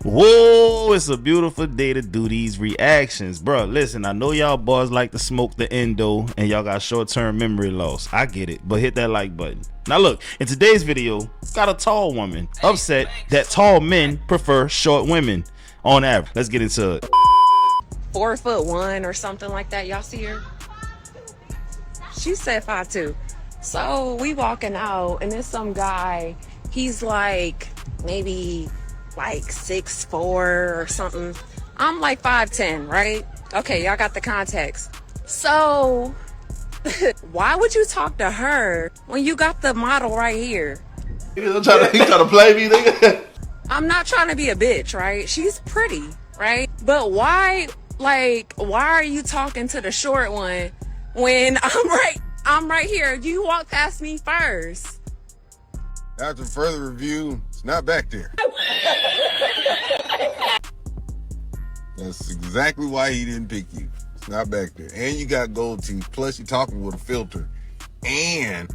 Whoa, it's a beautiful day to do these reactions. Bro, listen, I know y'all boys like to smoke the endo and y'all got short-term memory loss. I get it, but hit that like button. Now look, in today's video, got a tall woman upset that tall men prefer short women on average. Let's get into it. 4'1" or something like that. Y'all see her? She said 5'2". So we walking out and there's some guy, he's like maybe like 6'4" or something. I'm like 5'10", right? Okay, y'all got the context. So why would you talk to her when you got the model right here? He trying to play me, nigga. I'm not trying to be a bitch, right? She's pretty, right? But why are you talking to the short one when I'm right here? You walked past me first. After further review, it's not back there. That's exactly why he didn't pick you. It's not back there. And you got gold teeth, plus you're talking with a filter. And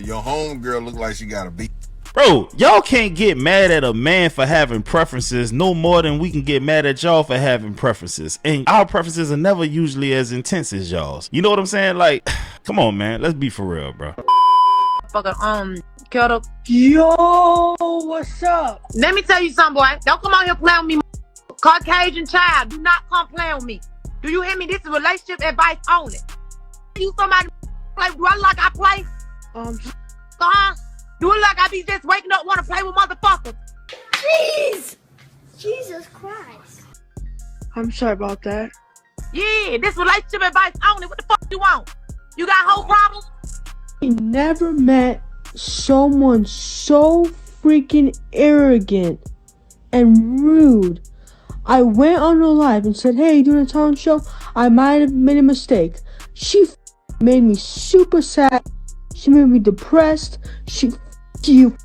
your homegirl look like she got a beat. Bro, y'all can't get mad at a man for having preferences no more than we can get mad at y'all for having preferences. And our preferences are never usually as intense as y'all's. You know what I'm saying? Like, come on, man. Let's be for real, bro. Yo, what's up? Let me tell you something, boy. Don't come out here playing with me, Caucasian child. Do not come playing with me. Do you hear me? This is relationship advice only. You somebody play? Do I look like I play? Do it like I be just waking up want to play with motherfuckers? Jeez! Jesus Christ. I'm sorry about that. Yeah, this relationship advice only. What the fuck you want? You got whole problems? I never met someone so freaking arrogant and rude. I went on her live and said, hey, you doing a talent show? I might have made a mistake. She made me super sad. She made me depressed. You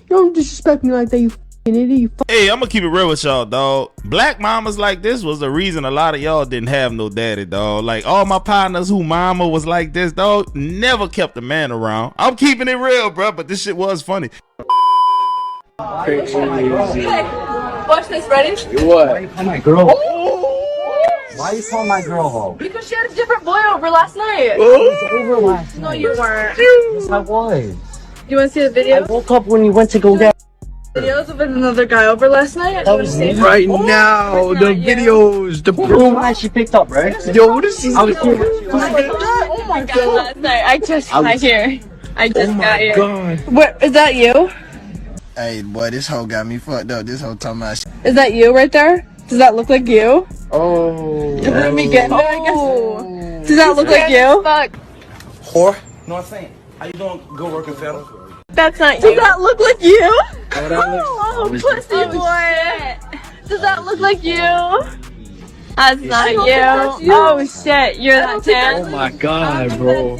don't disrespect me like that, you idiot. Hey, I'm gonna keep it real with y'all, dog. Black mamas like this was the reason a lot of y'all didn't have no daddy, dog. Like all my partners who mama was like this, dog, never kept a man around. I'm keeping it real, bro, but this shit was funny. Hey, watch this, ready? What? Why you call my girl? Oh! Why you call my girl home? Because she had a different boy over last night. I was over last night. No, you weren't. Yes, I was. You want to see the video? I woke up when you went to go get videos of another guy over last night. That was me. Right now, the videos, the proof. She picked up, right? Yo, this is. I was here. Oh my god! Last night, I just got here. I just got here. God. What is that? You? Hey, boy, this hoe got me fucked up. This hoe talking about shit. Is that you right there? Does that look like you? Oh. Let me get there, I guess. Does that look like you? Fuck. Whore? Know what I'm saying? How you doing? Good working, fella. That's not you. Does that look like you? Oh, pussy boy. Does that look like you? That's not you. Oh shit, you're that tan. Oh my god, bro.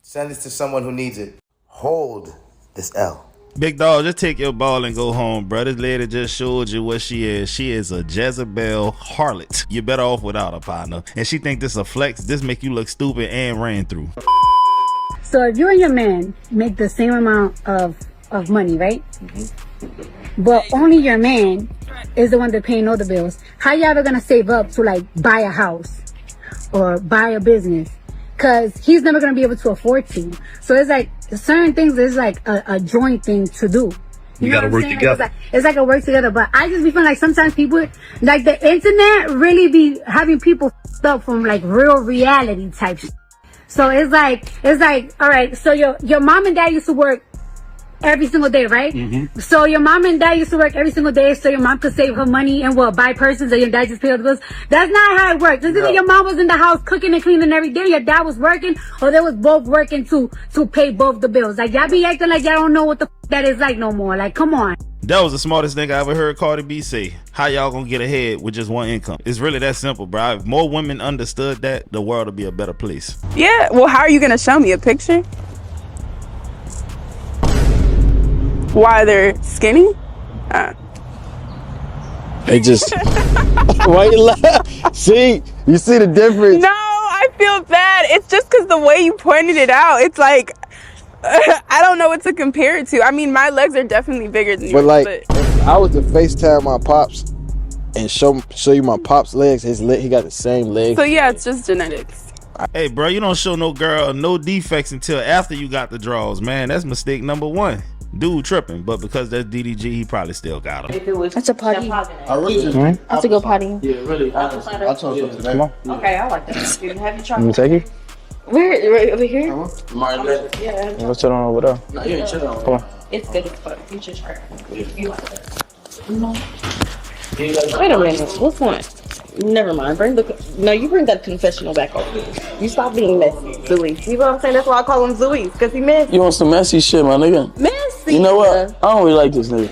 Send this to someone who needs it. Hold this L. Big dog, just take your ball and go home, bro. This lady just showed you what she is. She is a Jezebel harlot. You're better off without a partner. And she think this a flex. This make you look stupid and ran through. So if you and your man make the same amount of money, right? But only your man is the one that paying all the bills. How you ever gonna save up to like buy a house or buy a business? Cause he's never gonna be able to afford to. So it's like certain things is like a joint thing to do. You gotta work together. Like, it's like a work together. But I just be feeling like sometimes people, like the internet really be having people f***ed up from like real reality type shit. So it's like, all right, so your mom and dad used to work every single day, right? So your mom and dad used to work every single day so your mom could save her money and buy purses and your dad just pay all the bills. That's not how it works. It's either your mom was in the house cooking and cleaning every day, your dad was working, or they was both working to pay both the bills. Like y'all be acting like y'all don't know what the f that is like no more. Like, come on. That was the smartest thing I ever heard Cardi B say. How y'all gonna get ahead with just one income? It's really that simple, bro. If more women understood that, the world would be a better place. Yeah, well, how are you gonna show me a picture? Why they're skinny? They just. Why you laugh? See, you see the difference. No, I feel bad. It's just because the way you pointed it out, it's like, I don't know what to compare it to. I mean, my legs are definitely bigger than yours, But like, I was to FaceTime my pops and show you my pop's legs. He got the same legs. So yeah, it's just genetics. Hey, bro, you don't show no girl no defects until after you got the draws, man. That's mistake number one. Dude tripping, but because that's DDG, he probably still got him. That's a potty. That's a good potty. Yeah, really. I told you today. Come on. Okay, I like that. Have you tried? Let me take it. Where? Right over here? Yeah, Let's sit on over there. No, you ain't chilling. Come on. it's good as fuck. You should try it. You like it. Wait a minute. What's one? Never mind. You bring that confessional back over. You stop being messy, Zooey. You know what I'm saying? That's why I call him Zooey, because he messy. You want some messy shit, my nigga? Messy. You know what? I don't really like this nigga.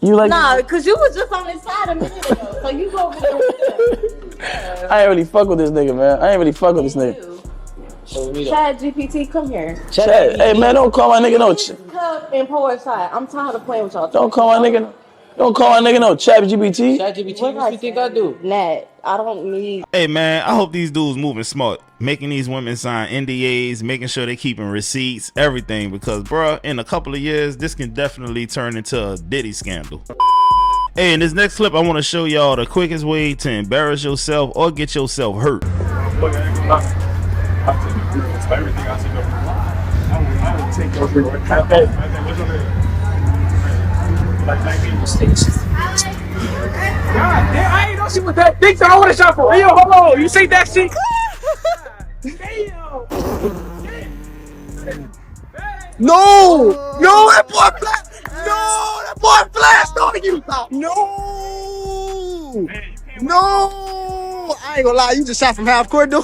You like? Nah, because you was just on this side a minute ago. So you go over there with him. I ain't really fuck with this nigga, man. I ain't really fuck with this nigga. Chad GPT, come here. Chad, hey man, don't call my nigga no. Cup and pour a shot. I'm tired of playing with y'all. Don't call my nigga. Don't call my nigga no Chat GPT. Chat GPT, what you think I do? Nat, I don't need. Hey, man, I hope these dudes moving smart, making these women sign NDAs, making sure they keeping receipts, everything, because, bruh, in a couple of years, this can definitely turn into a Diddy scandal. Hey, in this next clip, I want to show y'all the quickest way to embarrass yourself or get yourself hurt. God damn, I ain't know she was that big, so I want to shot for real. Hold on, you see that shit? Damn. No, that boy flashed. No, that boy flashed on you. No. I ain't gonna lie, you just shot from half court, dude.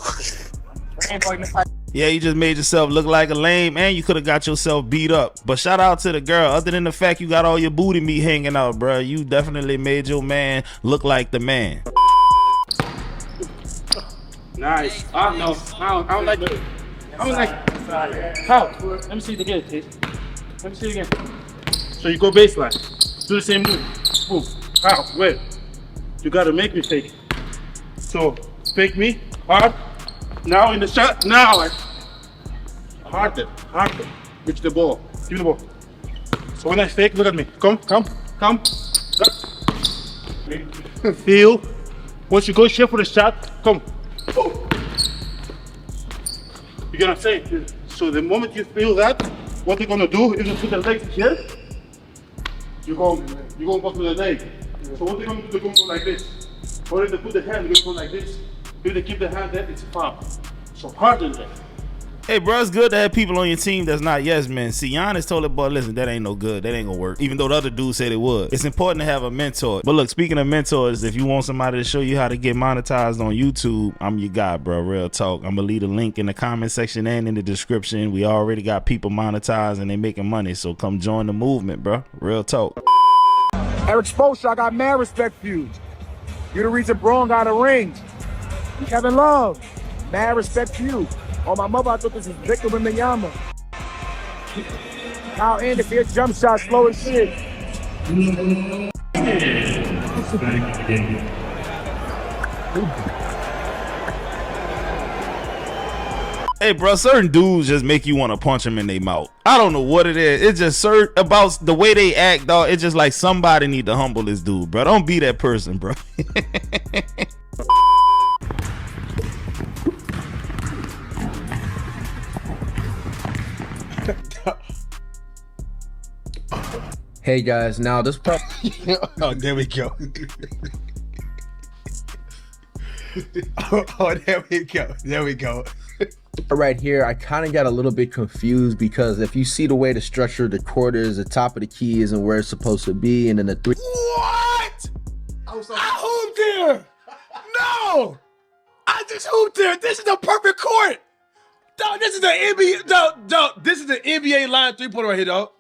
Yeah, you just made yourself look like a lame, and you could have got yourself beat up. But shout out to the girl. Other than the fact you got all your booty meat hanging out, bro, you definitely made your man look like the man. Nice. I don't like it. I don't like it. How? Let me see it again, please. Let me see it again. So you go baseline. Do the same move. Boom. How? Where? You gotta make me fake it. So fake me hard. Now in the shot. Now like hard it. Reach the ball. Give me the ball. So when I fake, look at me. Come. Feel. Once you go shift for the shot, come. You're gonna say. So the moment you feel that, what you're gonna do is you put the legs here. You're gonna go to the leg. So what they're gonna do, they're gonna go like this. Or if they put the hand, they're gonna go like this. If they keep the hand there, it's a foul. So hard than that. Hey, bro, it's good to have people on your team that's not yes men. See, Giannis told the boy, listen, that ain't no good. That ain't gonna work. Even though the other dude said it would. It's important to have a mentor. But look, speaking of mentors, if you want somebody to show you how to get monetized on YouTube, I'm your guy, bro. Real talk. I'm gonna leave a link in the comment section and in the description. We already got people monetized and they making money. So come join the movement, bro. Real talk. Eric Spoelstra, I got mad respect for you. You're the reason Braun got a ring. Kevin Love, mad respect for you. On my mother, I thought this was Victor Wembanyama. Kyle Anderson, jump shot, slow as shit. Hey, bro, certain dudes just make you want to punch them in their mouth. I don't know what it is. It's just certain about the way they act, dog. It's just like somebody need to humble this dude, bro. Don't be that person, bro. Hey guys, now this part. Oh, there we go. Oh, there we go. Right here, I kind of got a little bit confused because if you see the way the structure of the chord is, the top of the key isn't where it's supposed to be, and then the three. What? I hooped here. No, I just hooped here. This is the perfect court. Dog, this is the NBA. Dog, this is the NBA line 3-pointer right here, dog.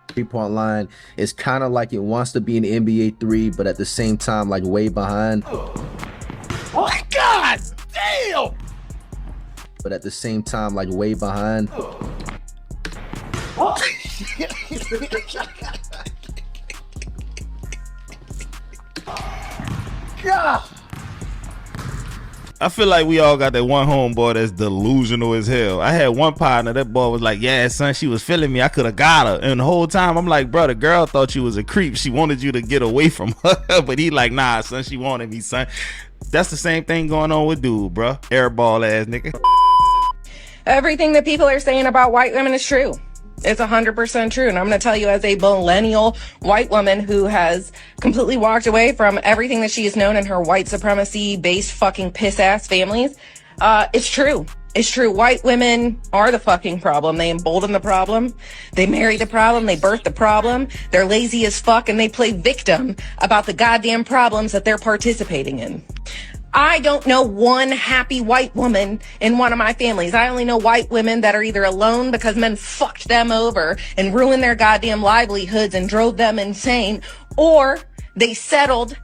3-point line is kind of like it wants to be an NBA 3, but at the same time, like way behind. Oh my God! Damn! But at the same time, like way behind. God! I feel like we all got that one homeboy that's delusional as hell. I had one partner, that boy was like, yeah, son, she was feeling me. I could have got her. And the whole time, I'm like, bro, the girl thought you was a creep. She wanted you to get away from her. But he like, nah, son, she wanted me, son. That's the same thing going on with dude, bro. Airball ass nigga. Everything that people are saying about white women is true. It's 100% true. And I'm going to tell you, as a millennial white woman who has completely walked away from everything that she has known in her white supremacy based fucking piss ass families, it's true. It's true. White women are the fucking problem. They embolden the problem. They marry the problem. They birth the problem. They're lazy as fuck and they play victim about the goddamn problems that they're participating in. I don't know one happy white woman in one of my families. I only know white women that are either alone because men fucked them over and ruined their goddamn livelihoods and drove them insane, or they settled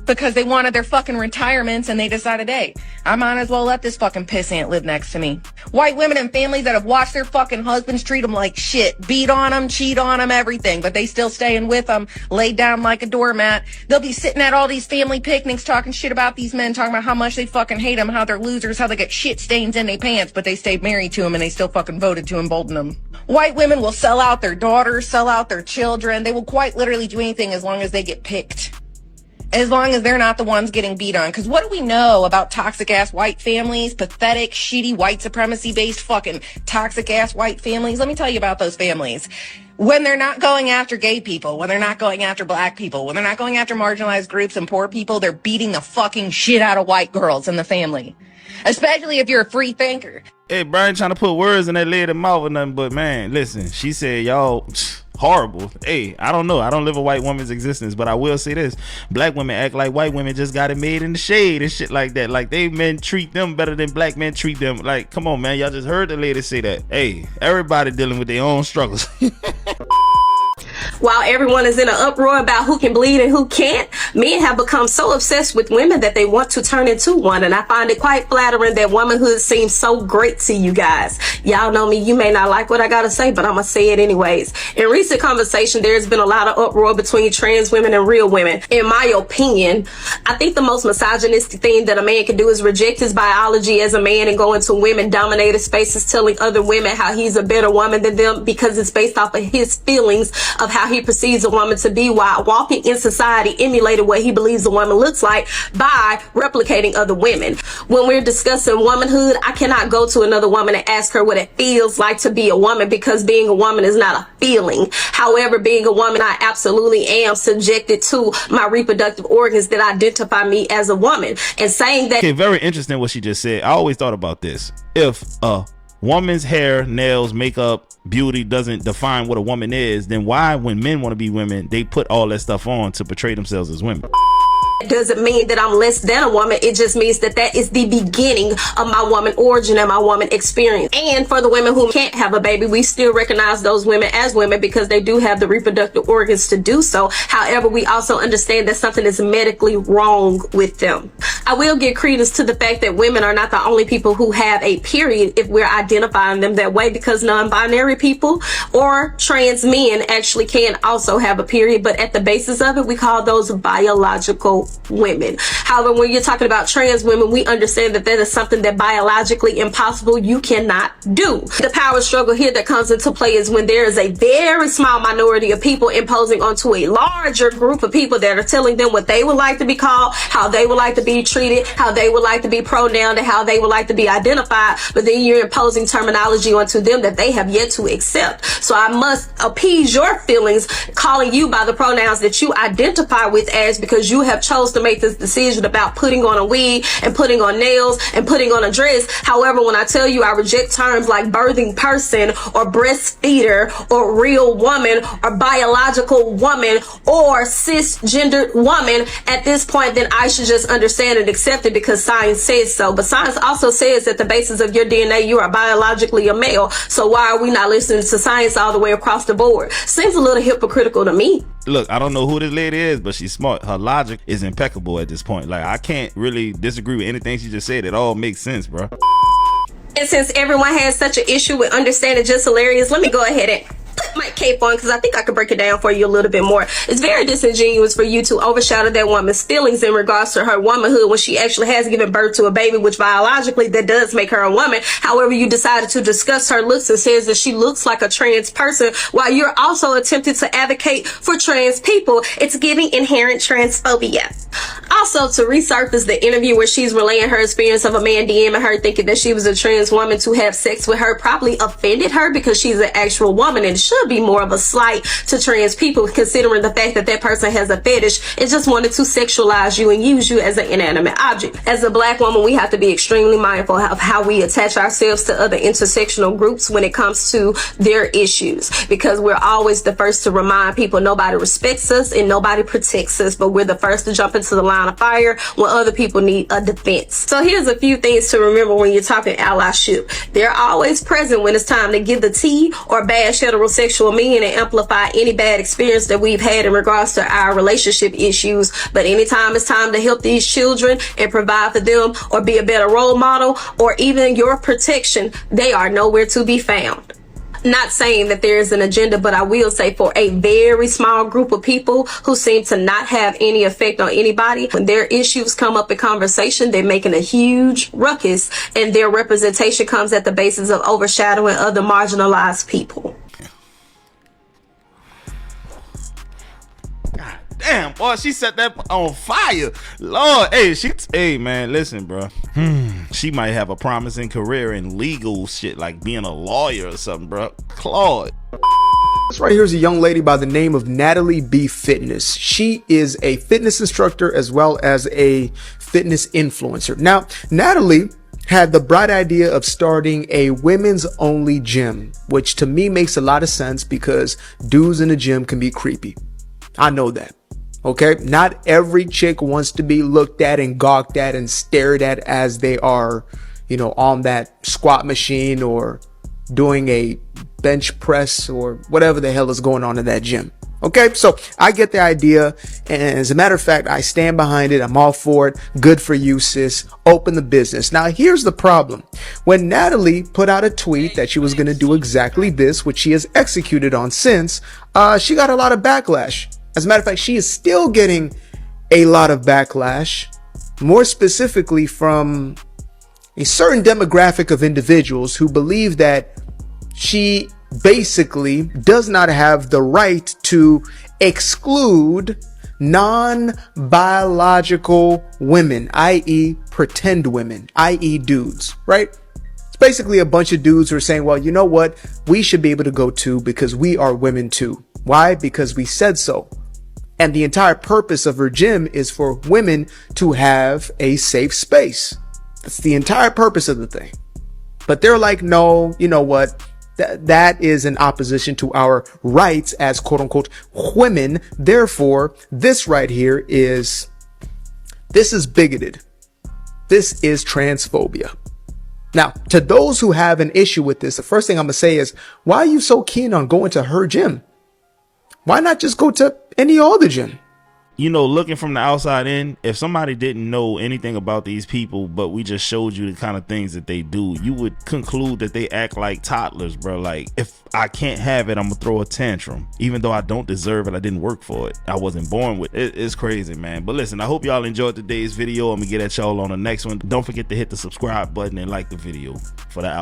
because they wanted their fucking retirements and they decided, hey, I might as well let this fucking pissant live next to me. White women and families that have watched their fucking husbands treat them like shit, beat on them, cheat on them, everything, but they still staying with them, laid down like a doormat. They'll be sitting at all these family picnics talking shit about these men, talking about how much they fucking hate them, how they're losers, how they get shit stains in their pants, but they stayed married to them and they still fucking voted to embolden them. White women will sell out their daughters, sell out their children. They will quite literally do anything as long as they get picked. As long as they're not the ones getting beat on. Because what do we know about toxic-ass white families? Pathetic, shitty, white supremacy-based fucking toxic-ass white families? Let me tell you about those families. When they're not going after gay people, when they're not going after black people, when they're not going after marginalized groups and poor people, they're beating the fucking shit out of white girls in the family. Especially if you're a free thinker. Hey, Brian trying to put words in that lady's mouth or nothing, but man, listen, she said y'all horrible. Hey, I don't know. I don't live a white woman's existence, but I will say this. Black women act like white women just got it made in the shade and shit like that. Like they men treat them better than black men treat them. Like, come on, man. Y'all just heard the lady say that. Hey, everybody dealing with their own struggles. While everyone is in an uproar about who can bleed and who can't, men have become so obsessed with women that they want to turn into one. And I find it quite flattering that womanhood seems so great to you guys. Y'all know me, you may not like what I gotta say, but I'm gonna say it anyways. In recent conversation, there's been a lot of uproar between trans women and real women. In my opinion, I think the most misogynistic thing that a man can do is reject his biology as a man and go into women-dominated spaces telling other women how he's a better woman than them because it's based off of his feelings of how he perceives a woman to be, while walking in society emulating what he believes a woman looks like by replicating other women. When we're discussing womanhood, I cannot go to another woman and ask her what it feels like to be a woman, because being a woman is not a feeling. However, being a woman, I absolutely am subjected to my reproductive organs that identify me as a woman. And saying that— Okay, very interesting what she just said. I always thought about this. If a woman's hair, nails, makeup, beauty doesn't define what a woman is, then why, when men want to be women, they put all that stuff on to portray themselves as women? It doesn't mean that I'm less than a woman. It just means that that is the beginning of my woman origin and my woman experience. And for the women who can't have a baby, we still recognize those women as women because they do have the reproductive organs to do so. However, we also understand that something is medically wrong with them. I will give credence to the fact that women are not the only people who have a period if we're identifying them that way, because non-binary people or trans men actually can also have a period, but at the basis of it, we call those biological women. However, when you're talking about trans women, we understand that that is something that biologically impossible you cannot do. The power struggle here that comes into play is when there is a very small minority of people imposing onto a larger group of people that are telling them what they would like to be called, how they would like to be treated, how they would like to be pronounced, and how they would like to be identified, but then you're imposing terminology onto them that they have yet to accept. So I must appease your feelings calling you by the pronouns that you identify with as, because you have chosen to make this decision about putting on a wig and putting on nails and putting on a dress. However, when I tell you I reject terms like birthing person or breastfeeder or real woman or biological woman or cisgendered woman, at this point, then I should just understand and accept it because science says so. But science also says that the basis of your DNA, you are biologically a male. So why are we not listening to science all the way across the board? Seems a little hypocritical to me. Look, I don't know who this lady is, but she's smart. Her logic is impeccable at this point. Like, I can't really disagree with anything she just said. It all makes sense, bro. And since everyone has such an issue with understanding just hilarious, let me go ahead and put might cape on because I think I could break it down for you a little bit more. It's very disingenuous for you to overshadow that woman's feelings in regards to her womanhood when she actually has given birth to a baby, which biologically that does make her a woman. However, you decided to discuss her looks and says that she looks like a trans person while you're also attempting to advocate for trans people. It's giving inherent transphobia. Also, to resurface the interview where she's relaying her experience of a man DMing her thinking that she was a trans woman to have sex with her probably offended her because she's an actual woman, and it should be more of a slight to trans people considering the fact that that person has a fetish and just wanted to sexualize you and use you as an inanimate object. As a black woman, we have to be extremely mindful of how we attach ourselves to other intersectional groups when it comes to their issues, because we're always the first to remind people nobody respects us and nobody protects us, but we're the first to jump into the line of fire when other people need a defense. So here's a few things to remember when you're talking allyship. They're always present when it's time to give the tea or bash heterosexual men and amplify any bad experience that we've had in regards to our relationship issues. But anytime it's time to help these children and provide for them or be a better role model or even your protection, they are nowhere to be found. Not saying that there is an agenda, but I will say for a very small group of people who seem to not have any effect on anybody, when their issues come up in conversation, they're making a huge ruckus, and their representation comes at the basis of overshadowing other marginalized people. Damn, boy, she set that on fire. Lord, hey, man, listen, bro. She might have a promising career in legal shit, like being a lawyer or something, bro. Claude. This right here is a young lady by the name of Natalie B. Fitness. She is a fitness instructor as well as a fitness influencer. Now, Natalie had the bright idea of starting a women's only gym, which to me makes a lot of sense because dudes in the gym can be creepy. I know that. Okay, not every chick wants to be looked at and gawked at and stared at as they are, you know, on that squat machine or doing a bench press or whatever the hell is going on in that gym. Okay, so I get the idea, and as a matter of fact, I stand behind it. I'm all for it. Good for you, sis. Open the business. Now, here's the problem. When Natalie put out a tweet that she was going to do exactly this, which she has executed on since, she got a lot of backlash. As a matter of fact, she is still getting a lot of backlash, more specifically from a certain demographic of individuals who believe that she basically does not have the right to exclude non-biological women, i.e. pretend women, i.e. dudes, right? It's basically a bunch of dudes who are saying, well, you know what? We should be able to go too because we are women too. Why? Because we said so. And the entire purpose of her gym is for women to have a safe space. That's the entire purpose of the thing. But they're like, no, you know what? That is in opposition to our rights as quote unquote women. Therefore, this right here this is bigoted. This is transphobia. Now, to those who have an issue with this, the first thing I'm going to say is, why are you so keen on going to her gym? Why not just go to any other gym? You know, looking from the outside in, if somebody didn't know anything about these people, but we just showed you the kind of things that they do, you would conclude that they act like toddlers, bro. Like, if I can't have it, I'm gonna throw a tantrum. Even though I don't deserve it, I didn't work for it. I wasn't born with it. It's crazy, man. But listen, I hope y'all enjoyed today's video. I'm gonna get at y'all on the next one. Don't forget to hit the subscribe button and like the video for the out.